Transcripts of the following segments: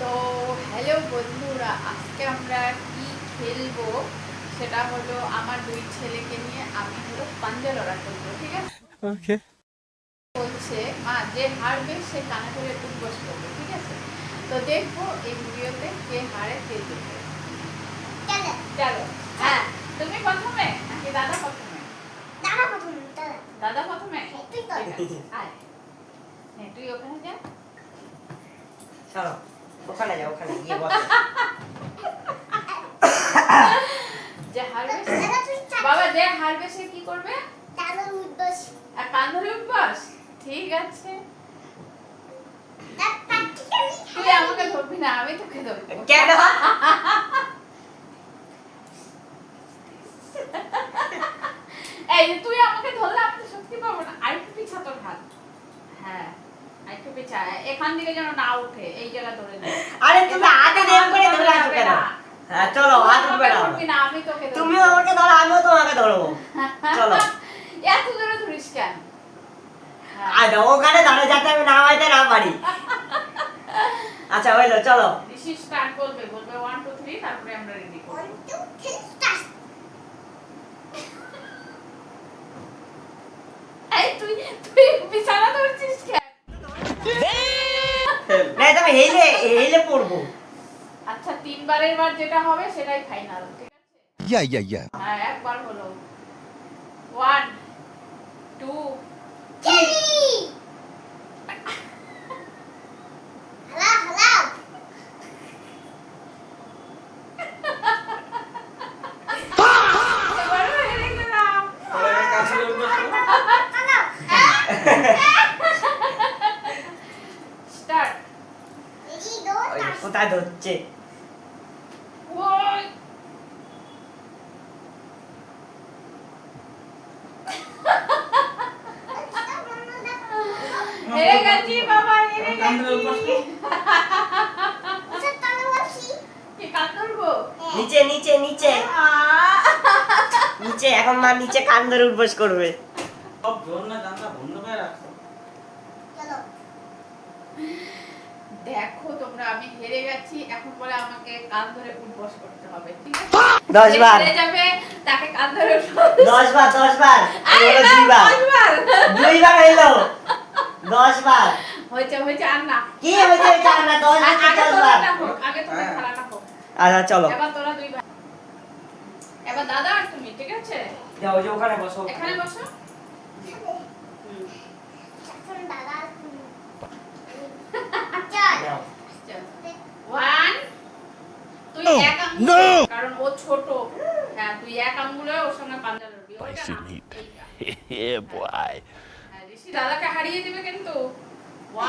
তো হ্যালো বন্ধুরা, আজকে আমরা কি খেলবো সেটা হলো আমার দুই ছেলেকে নিয়ে আমি হলো পাঞ্জা লড়া করবো, ঠিক আছে? ওকে। বলছে মা যে হারবে সে কানে ধরে উঠবস করবে, ঠিক আছে? তো দেখবো এই ভিডিওতে কে হারে কে জিতবে। চলো। হ্যাঁ, তুমি প্রথমে নাকি দাদা প্রথমে? দাদা প্রথমে। ঠিক আছে, আয়। হ্যাঁ, তুই ওখানে যা। চলো ওখানে যাও, ওখানে গিয়ে বসো। যে হারবে বাবা, যে হারবে সে কি করবে? আর কান ধরে উঠবস। ঠিক আছে, তুই আমাকে ধরবি না, আমি তোকে ধরবো। কেন? এই যে তুই আমাকে ধরলে আমি তো শক্তি পাবো না। আরেকটু পিছা তোর হাত। হ্যাঁ, আরেকটু পিছা, এখান থেকে যেন না উঠে, এই জায়গা ধরে নে। আরে তুমি হাতে দেব করে ধরে আছো কেন? হ্যাঁ চলো, হাত ধরবে না। আমি তোকে ধরবো। তুমিও আমাকে ধরো, আমিও তোমাকে ধরবো। চলো। এত জোরে ধরিস কেন? আরে ওখানে ধরে যাতে আমি নামাইতে না পারি। আচ্ছা হইলো, চলো। ঋষি স্টার্ট করবে, বলবে 1 2 3, তারপরে আমরা রেডি করব। 1 2 3 স্টার্ট। এই তুই বিছানা ধরছিস কেন? না তুমি হেলে পড়বো। আচ্ছা, তিনবারের বার যেটা হবে সেটাই ফাইনাল, ঠিক আছে? Yeah. হ্যাঁ, একবার হলো। 1 2 3। এবারও হেরে গেলাম। স্টার্ট। কোথায় ধরছে? ওই হেরে গেছি বাবা, হেরে গেছি। কি কান ধরবো? নিচে নিচে নিচে নিচে, এখন মা নিচে কান ধরে উঠবস করবে। সব জোর না, জানলা বন্ধ করে রাখো। দেখো তোমরা, আমি হেরে গেছি, এখন বলে আমাকে কান ধরে উঠবস করতে হবে, ঠিক আছে? 10 বার। হেরে যাবে তাকে কান ধরে 10 বার 10 বার। হলো 2 বার। 2 বার হইলো। 10 বার। হয়েছে আর না। কি হইছে জানা না, 10 বার 10 বার। আগে তোমরা খেলাটা হোক। আচ্ছা চলো। এবার তোরা দুই ভাই, এবার দাদা আর তুমি, ঠিক আছে? যাও যে ওখানে বসো। এখানে বসো। যাও। 1 তুই এক আঙ্গুল, কারণ ও ছোট। হ্যাঁ, তুই এক আঙ্গুলে ওর সঙ্গে পাঞ্জা লড়বি। ওইটা না। Yeah, boy. হ্যাঁ, ঋষি দাদাকে হারিয়ে দিবে কিন্তু।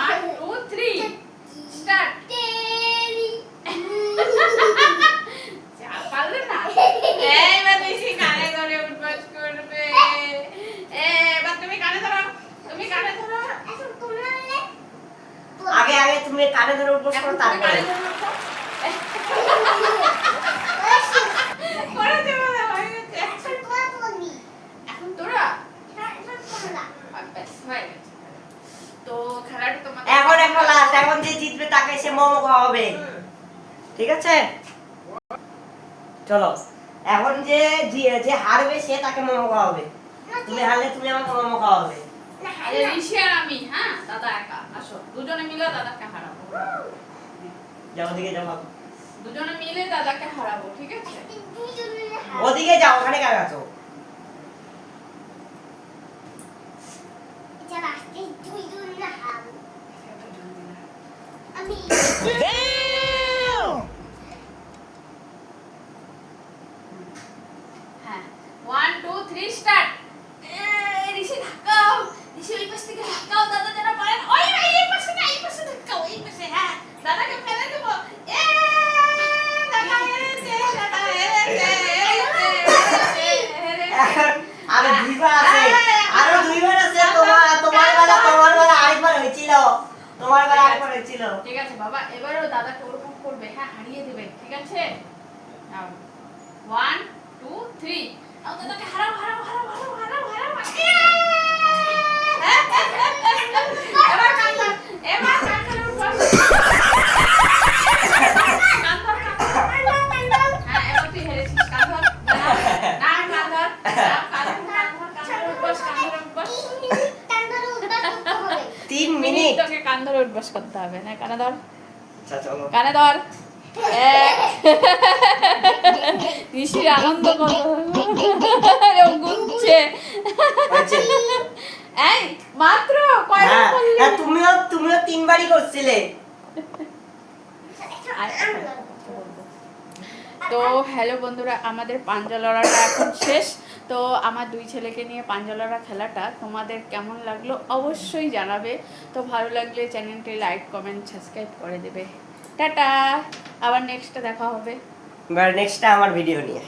1 2 3 স্টার্ট। যা পারলে না। এইবার ঋষি কানে ধরে উঠবস করবে। এবার তুমি কানে ধরো, তুমি কানে ধরো। আগে তুমি কানে ধরে উঠবস করো, তারপরে এখন তোরা হয়ে গেছে। তো খেলাটা তোমাদের এখন একটা লাস্ট, এখন যে জিতবে তাকে সে মোমো খাওয়াবে, ঠিক আছে? চলো, এখন যে হারবে সে তাকে মোমো খাওয়াবে। তুমি হারলে তুমি আমাকে মোমো খাওয়াবে। আরে ঋষি আর আমি, হ্যাঁ দাদা একা, আসো দুজনে মিলে দাদাকে হারাবো। যাও ওদিকে যাও, দুজনে মিলে দাদাকে হারাবো, ঠিক আছে? ওদিকে যাও, ওখানে কেন আছো? হ্যাঁ, 1 2 3 স্টার্ট। ঋষি ধাক্কাও, ঋষি ওই পাশ থেকে ধাক্কাও, দাদা যেন পারে না। ওই এই পাশে না, এই পাশে ধাক্কাও, এই পাশে। হ্যাঁ, দাদাকে ফেলে দেব। দাদা হেরেছে, দাদা হেরেছে। এখন আরো 2 বার আছে, আরো 2 বার আছে। তোমার বেলা আরেকবার হয়েছিল, তোমার বেলা আরেকবার হয়েছিল। ঠিক আছে বাবা, এবারও দাদাকে ওরকম করবে, হ্যাঁ হারিয়ে দেবে, ঠিক আছে? 1 2 3 দাদাকে হারাও হারাও হারাও হারাও হারাও হারাও। এবার কান্না, এবার কান্না। মিনিট। তোকে কান ধরে উঠবাস করতে হবে না, কানে ধর, আচ্ছা চলো। কানে ধর। এক ঋষির আনন্দ কত এরকম গুনছে। হয়েছে। এই মাত্র কয়টা হ্যাঁ, করলি? হ্যাঁ, তুমিও 3 বারই করছিলে। তো হ্যালো বন্ধুরা, আমাদের পাঞ্জা লড়াটা এখন শেষ। তো আমার 2 ছেলেকে নিয়ে পাঞ্জা লড়া খেলাটা তোমাদের কেমন লাগলো অবশ্যই জানাবে। তো ভালো লাগলে চ্যানেলটি লাইক কমেন্ট সাবস্ক্রাইব করে দেবে। টাটা, আবার নেক্সটে দেখা হবে। এবার নেক্সটটা আমার ভিডিও নিয়ে।